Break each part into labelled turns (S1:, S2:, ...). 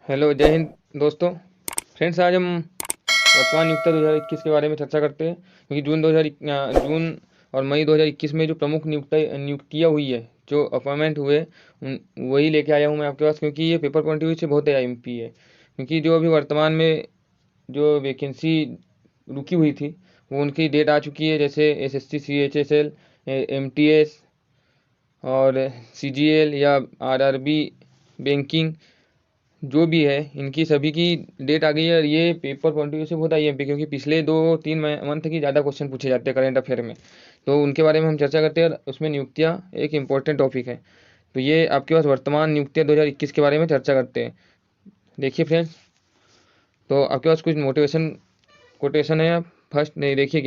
S1: Hello, जय हिंद दोस्तों। Friends, आज हम वर्तमान नियोक्ता 2021 के बारे में चर्चा करते हैं, क्योंकि जून और मई 2021 में जो प्रमुख नियुक्तियाँ हुई है, जो अपॉइंटमेंट हुए, वही लेके आया हूँ मैं आपके पास, क्योंकि ये पेपर पॉइंट ऑफ व्यू से बहुत एमपी है। क्योंकि जो अभी वर्तमान में जो वैकेंसी रुकी हुई थी, वो उनकी डेट आ चुकी है, जैसे एसएससी, सीएचएसएल, एमटीएस और सीजीएल या आरआरबी, बैंकिंग, जो भी है, इनकी सभी की डेट आ गई है। और ये पेपर पॉइंट ऑफ व्यू से बहुत आईएमपी, क्योंकि पिछले 2-3 मंथ की ज़्यादा क्वेश्चन पूछे जाते हैं करंट अफेयर में, तो उनके बारे में हम चर्चा करते हैं। और उसमें नियुक्तियाँ एक इम्पोर्टेंट टॉपिक है। तो ये आपके पास वर्तमान नियुक्तियाँ 2021 के बारे में चर्चा करते हैं। देखिए फ्रेंड्स, तो आपके पास कुछ मोटिवेशन कोटेशन है। फर्स्ट नहीं, देखिए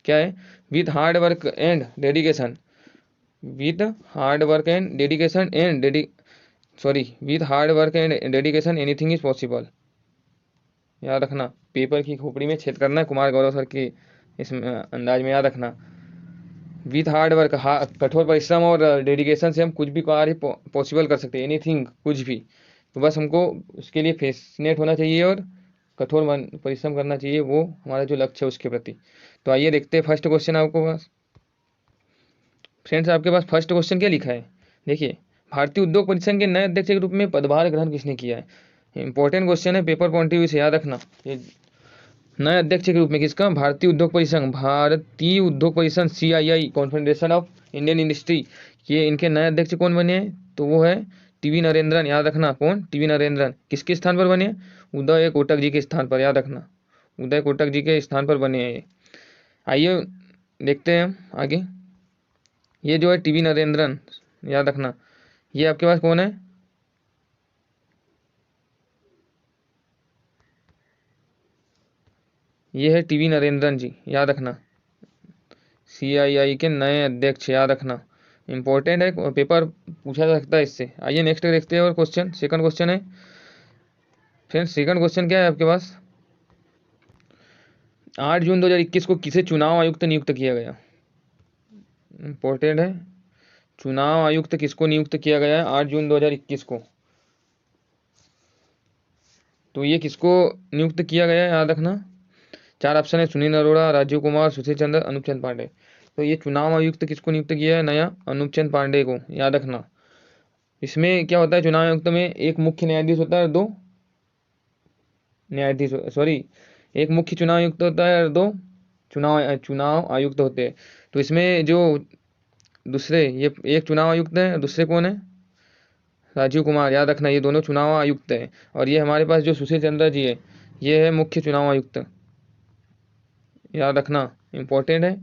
S1: क्या है। With hard work and dedication, with hard work and dedication and with hard work and dedication anything is possible. याद रखना, पेपर की खोपड़ी में छेद करना है कुमार गौरव सर की इस अंदाज में, याद रखना। विथ हार्ड वर्क, कठोर परिश्रम और डेडिकेशन से हम कुछ भी कार्य पॉसिबल कर सकते हैं, एनीथिंग, कुछ भी। तो बस हमको उसके लिए फेसनेट होना चाहिए और कठोर परिश्रम करना चाहिए, वो हमारा जो लक्ष्य है उसके प्रति। तो आइए देखते हैं फर्स्ट क्वेश्चन आपको पास। फ्रेंड्स, आपके पास फर्स्ट क्वेश्चन क्या लिखा है, देखिए। भारतीय उद्योग परिसंघ के नए अध्यक्ष के रूप में पदभार ग्रहण किसने किया है? इंपॉर्टेंट क्वेश्चन है, पेपर पॉइंट ऑफ व्यू से, याद रखना। ये नए अध्यक्ष के रूप में किसका? भारतीय उद्योग परिसंघ, CII, confederation of Indian industry, ये इनके नए अध्यक्ष कौन बने हैं? तो वो है टीवी नरेंद्रन। याद रखना, कौन? टीवी नरेंद्रन। किसके स्थान पर बने? उदय कोटक जी के स्थान पर, याद रखना, उदय कोटक जी के स्थान पर बने हैं ये। आइए देखते हैं हम आगे। ये जो है टीवी नरेंद्रन, याद रखना, ये आपके पास कौन है? ये है टीवी नरेंद्रन जी, याद रखना, सीआईआई के नए अध्यक्ष, याद रखना। इंपॉर्टेंट है, पेपर पूछा जा सकता है इससे। आइए नेक्स्ट देखते हैं और क्वेश्चन, सेकंड क्वेश्चन है। फ्रेंड्स, सेकंड क्वेश्चन क्या है आपके पास? 8 जून 2021 को किसे चुनाव आयुक्त नियुक्त किया गया? इंपॉर्टेंट है, चुनाव आयुक्त किसको नियुक्त किया गया है 8 जून 2021 को? तो ये किसको नियुक्त किया गया है, याद रखना। 4 ऑप्शन है, सुनील अरोड़ा, राजीव कुमार, सुशील चंद्र, अनूप चंद पांडे। तो ये चुनाव आयुक्त किसको नियुक्त किया है नया? अनूप चंद पांडे को, याद रखना। इसमें क्या होता है, चुनाव आयुक्त में एक मुख्य न्यायाधीश होता है और दो न्यायाधीश, सॉरी, एक मुख्य चुनाव आयुक्त होता है और दो चुनाव आयुक्त होते हैं। तो इसमें जो दूसरे, ये एक चुनाव आयुक्त है, दूसरे कौन है? राजीव कुमार, याद रखना, ये दोनों चुनाव आयुक्त हैं। और ये हमारे पास जो सुशील चंद्र जी है, ये है मुख्य चुनाव आयुक्त, याद रखना, इंपॉर्टेंट है।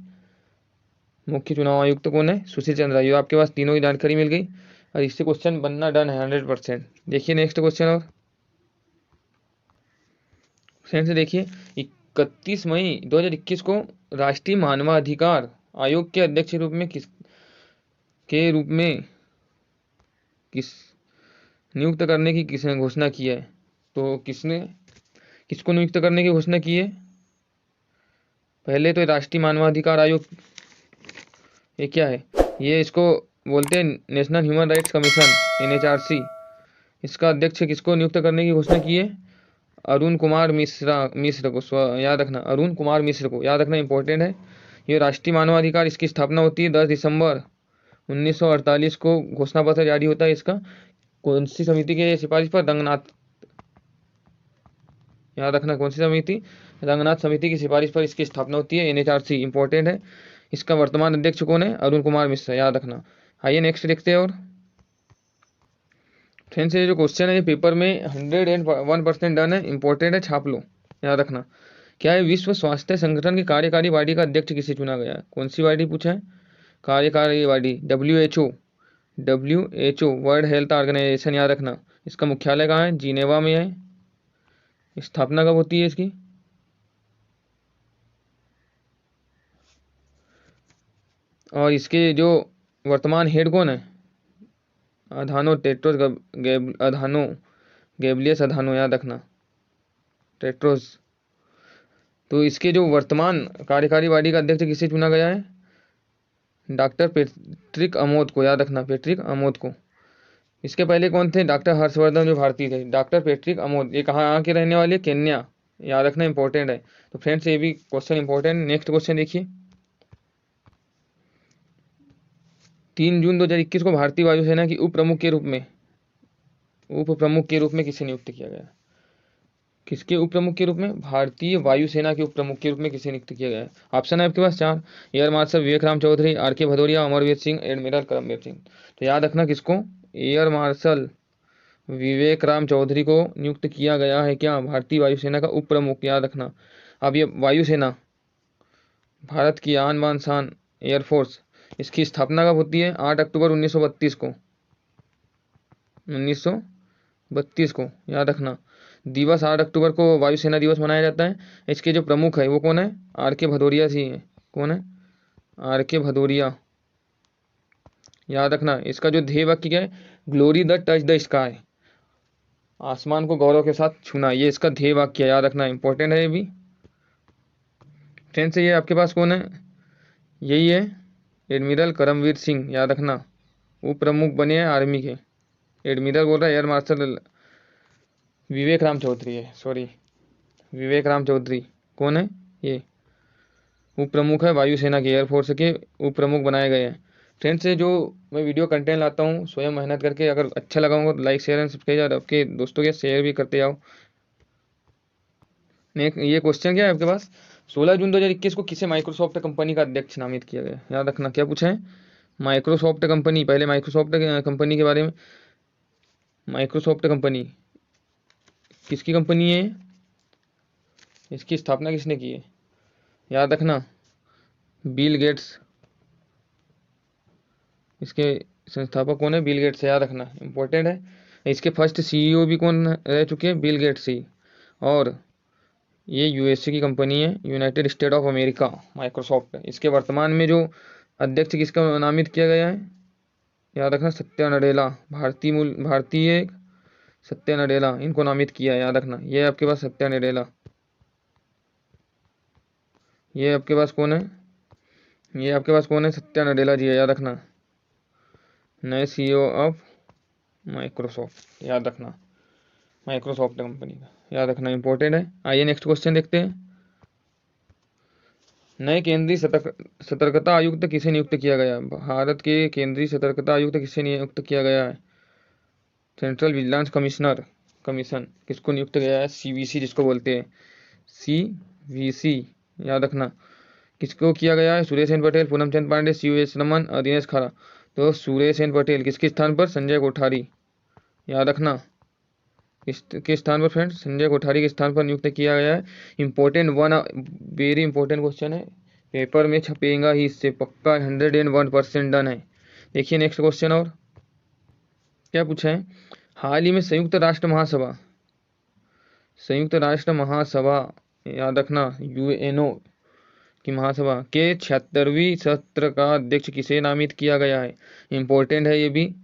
S1: मुख्य चुनाव आयुक्त कौन है? सुशील चंद्रा। ये आपके पास तीनों की जानकारी मिल गई और इससे क्वेश्चन बनना डन है 100%। देखिए नेक्स्ट क्वेश्चन। और फ्रेंड्स देखिए, 31 मई 2021 को राष्ट्रीय मानवाधिकार आयोग के अध्यक्ष रूप में किस नियुक्त करने की किसने घोषणा की है? तो किसको नियुक्त करने की घोषणा की है? पहले तो राष्ट्रीय मानवाधिकार आयोग, ये क्या है? ये इसको बोलते हैं national human rights commission, NHRC. इसका अध्यक्ष किसको नियुक्त करने की घोषणा की है? अरुण कुमार मिश्र को, याद रखना, अरुण कुमार मिश्र को, याद रखना, इंपॉर्टेंट है। ये राष्ट्रीय मानवाधिकार, इसकी स्थापना होती है 10 दिसंबर 1948 को, घोषणा पत्र जारी होता है इसका। कौन सी समिति के सिफारिश पर? रंगनाथ, याद रखना, कौन सी समिति? रंगनाथ समिति की सिफारिश पर इसकी स्थापना होती है, एनएचआरसी, इंपॉर्टेंट है। इसका वर्तमान अध्यक्ष कौन है? अरुण कुमार मिश्र, याद रखना। आइए नेक्स्ट देखते हैं। और फ्रेंड्स, ये जो क्वेश्चन है ये पेपर में 101% डन है, इंपॉर्टेंट है, छाप लो, याद रखना। क्या है? विश्व स्वास्थ्य संगठन की कार्यकारी बॉडी का अध्यक्ष किसे चुना गया है? कौन सी बॉडी पूछा है? कार्यकारी body, W H O, world health organization, याद रखना। इसका मुख्यालय कहाँ है? जिनेवा में है। स्थापना कब होती है इसकी? और इसके जो वर्तमान हेड कौन है? अधानो टेट्रोस अधानो, गेब्लियस अधानो, याद रखना, टेट्रोस। तो इसके जो वर्तमान कार्यकारी बॉडी का अध्यक्ष किसे चुना गया है? डॉक्टर पेट्रिक अमोद को, याद रखना, पेट्रिक अमोद को। इसके पहले कौन थे? डॉक्टर हर्षवर्धन जो भारतीय थे। डॉक्टर पैट्रिक अमोद, ये कहाँ के रहने वाले? केन्या। याद रखना इंपॉर्टेंट है। तो फ्रेंड्स ये भी क्वेश्चन इंपॉर्टेंट। नेक्स्ट क्वेश्चन देखिए, 3 जून 2021 को भारतीय वायुसेना की उप प्रमुख के रूप में किसे नियुक्त किया गया? किसके उप प्रमुख के रूप में? भारतीय वायुसेना के उप प्रमुख के रूप में किसे नियुक्त किया गया है? ऑप्शन है आपके पास 4। एयर मार्शल विवेक राम चौधरी, आर.के. भदौरिया, अमरवीर सिंह, एडमिरल करमबीर सिंह। तो याद रखना किसको? एयर मार्शल विवेक राम चौधरी को नियुक्त किया गया है क्या? भारतीय वायुसेना का उप प्रमुख। याद रखना। अब ये वायुसेना भारत की आन बान शान एयरफोर्स, इसकी स्थापना कब होती है? 8 अक्टूबर 1932 को। 1932 को याद रखना। दिवस 8 अक्टूबर को वायुसेना दिवस मनाया जाता है। इसके जो प्रमुख है वो कौन है? आर.के. भदौरिया जी हैं। कौन है? आर.के. भदौरिया। याद रखना। इसका जो ध्येय वाक्य क्या है? Glory the touch the sky, आसमान को गौरव के साथ छूना, ये इसका ध्येय वाक्य है। याद रखना, इंपॉर्टेंट है ये भी। फ्रेंड्स ये आपके पास कौन है? यही है एडमिरल करमवीर सिंह। याद रखना, उप प्रमुख बने हैं आर्मी के। एडमिरल बोल रहा है एयर मार्शल विवेक राम चौधरी है, सॉरी विवेक राम चौधरी। कौन है ये? उप प्रमुख है वायुसेना के, एयरफोर्स के उप प्रमुख बनाए गए हैं। फ्रेंड्स से जो मैं वीडियो कंटेंट लाता हूँ स्वयं मेहनत करके, अगर अच्छा लगा होगा तो लाइक शेयर एंड सब्सक्राइब, और आपके दोस्तों के शेयर भी करते जाओ। नेक्स्ट ये क्वेश्चन क्या है आपके पास? 16 जून 2021 को किसे माइक्रोसॉफ्ट कंपनी का अध्यक्ष नामित किया गया? याद रखना क्या पूछा है? Microsoft company. पहले माइक्रोसॉफ्ट कंपनी के बारे में। माइक्रोसॉफ्ट कंपनी किसकी कंपनी है? इसकी स्थापना किसने की है? याद रखना, बिल गेट्स। इसके संस्थापक कौन है? Bill Gates. याद रखना, इंपॉर्टेंट है। इसके फर्स्ट सीईओ भी कौन रह चुके हैं? बिल गेट्स ही। और ये यूएसए की कंपनी है, United state of America, Microsoft. इसके वर्तमान में जो अध्यक्ष किसका नामित किया गया है? याद रखना, सत्या नडेला। भारतीय सत्या नडेला, इनको नामित किया है। याद रखना, ये आपके पास सत्या नडेला। ये आपके पास कौन है? ये आपके पास कौन है? सत्या नडेला जी है। याद रखना, नए सीईओ ऑफ माइक्रोसॉफ्ट। याद रखना, माइक्रोसॉफ्ट कंपनी का। याद रखना, इंपॉर्टेंट है। आइए नेक्स्ट क्वेश्चन देखते हैं। नए केंद्रीय सतर्कता आयुक्त किसे नियुक्त किया गया? भारत के केंद्रीय सतर्कता आयुक्त किसे नियुक्त किया गया है? सेंट्रल विजिलेंस कमीशन किसको नियुक्त किया है? सीवीसी जिसको बोलते हैं, सीवीसी। याद रखना, किसको किया गया है? सुरेश एन पटेल, पूनम चंद पांडे, सी.एस. रमन और दिनेश खारा। तो सुरेश एन पटेल। किसके स्थान पर? संजय कोठारी। याद रखना, किसके स्थान पर फ्रेंड्स? संजय कोठारी के स्थान पर नियुक्त किया गया है। Important one, very important question है, पेपर में छपेगा ही, इससे पक्का 101% डन है। देखिए नेक्स्ट क्वेश्चन। और क्या पूछा है? हाल ही में संयुक्त राष्ट्र महासभा, याद रखना, यूएनओ की महासभा के 76वीं सत्र का अध्यक्ष किसे नामित किया गया है? इंपॉर्टेंट है ये भी।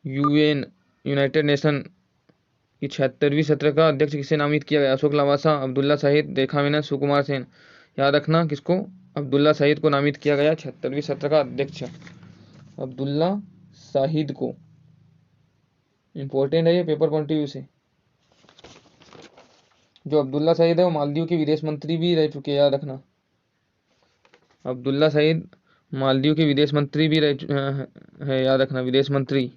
S1: यूनाइटेड नेशन की 76वीं सत्र का अध्यक्ष किसे नामित किया गया? अशोक लवासा, अब्दुल्ला शाहिद, रेखा मेनन, सुकुमार सेन। याद रखना, किसको? अब्दुल्ला शाहिद को नामित किया गया 76वीं सत्र का अध्यक्ष, अब्दुल्ला शाहिद को। इंपॉर्टेंट है ये पेपर पॉइंट ऑफ व्यू से। जो अब्दुल्ला शाहिद है वो मालदीव के विदेश मंत्री भी रह चुके हैं। याद रखना, अब्दुल्ला शाहिद मालदीव के विदेश मंत्री भी है। याद रखना, विदेश मंत्री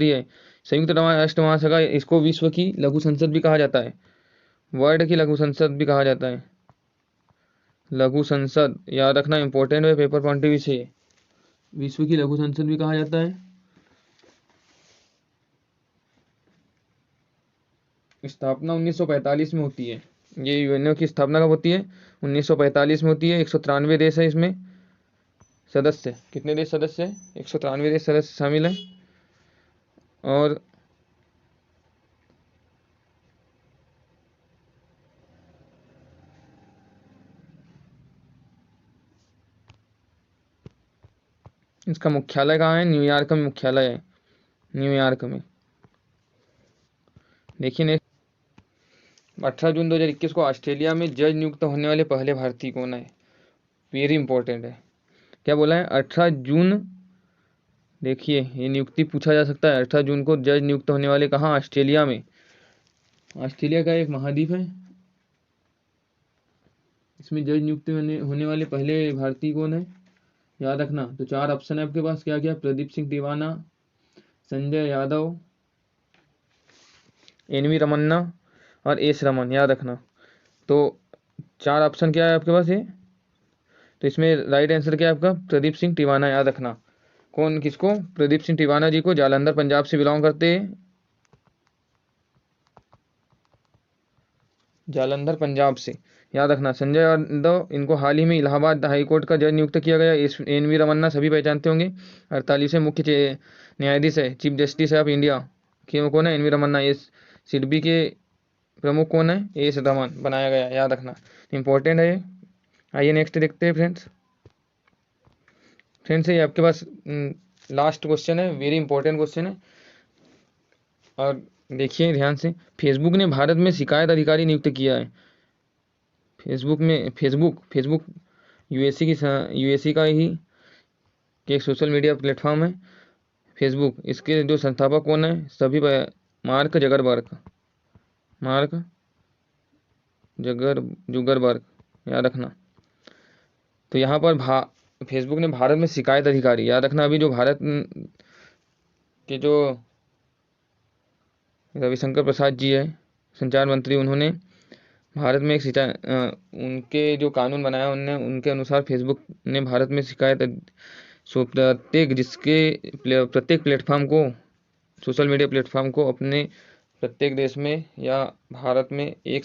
S1: है। संयुक्त राष्ट्र महासभा, इसको विश्व की लघु संसद भी कहा जाता है, वर्ल्ड की लघु संसद भी कहा जाता है, लघु संसद। याद रखना, इंपॉर्टेंट है पेपर पॉइंट ऑफ व्यू से, विश्व की लघु संसद भी कहा जाता है। स्थापना 1945 में होती है। ये यूएनओ की स्थापना कब होती है? 1945 में होती है। 193 देश है इसमें सदस्य। कितने देश सदस्य है? 193 देश सदस्य शामिल है। और इसका मुख्यालय कहाँ है? न्यूयॉर्क में मुख्यालय है, न्यूयॉर्क में। देखिए नेक्स्ट, 18 जून 2021 को ऑस्ट्रेलिया में जज नियुक्त होने वाले पहले भारतीय कौन है? वेरी इंपॉर्टेंट है। क्या बोला है? 18 जून देखिए ये नियुक्ति पूछा जा सकता है। 18 जून को जज नियुक्त होने वाले कहाँ? ऑस्ट्रेलिया में। ऑस्ट्रेलिया का एक महाद्वीप है, इसमें जज नियुक्त होने वाले पहले भारतीय कौन है, याद रखना। तो 4 ऑप्शन है आपके पास, क्या क्या? प्रदीप सिंह टिवाना, संजय यादव, एन.वी. रमन्ना और एस रमन, याद रखना। तो 4 ऑप्शन क्या है आपके पास ये? तो इसमें राइट आंसर क्या है आपका? प्रदीप सिंह टिवाना, याद रखना। कौन? किसको? प्रदीप सिंह टिवाना जी को, जालंधर पंजाब से बिलोंग करते हैं, जालंधर पंजाब से, याद रखना। संजय यादव, इनको हाल ही में इलाहाबाद हाईकोर्ट का जज नियुक्त किया गया। एन.वी. रमन्ना सभी पहचानते होंगे, 48वें मुख्य न्यायाधीश है, चीफ जस्टिस है ऑफ इंडिया। क्यों? कौन है? एन.वी. रमन्ना। ये सिडबी के प्रमुख कौन है? एस रमन बनाया गया, याद रखना, इंपॉर्टेंट है ये। आइए नेक्स्ट देखते हैं फ्रेंड्स। ये आपके पास लास्ट क्वेश्चन है, वेरी इंपॉर्टेंट क्वेश्चन है, और देखिए ध्यान से। फेसबुक ने भारत में शिकायत अधिकारी नियुक्त किया है। फेसबुक यूएसए का ही एक सोशल मीडिया प्लेटफॉर्म है फेसबुक। इसके जो संस्थापक कौन है? सभी मार्क जुगरबर्ग, याद रखना। तो यहाँ पर फेसबुक ने भारत में शिकायत अधिकारी, याद रखना। अभी जो भारत के जो रविशंकर प्रसाद जी है, संचार मंत्री, उन्होंने भारत में एक उनके जो कानून बनाया उनने, उनके अनुसार फेसबुक ने भारत में शिकायत प्रत्येक प्लेटफॉर्म को, सोशल मीडिया प्लेटफॉर्म को अपने प्रत्येक देश में या भारत में एक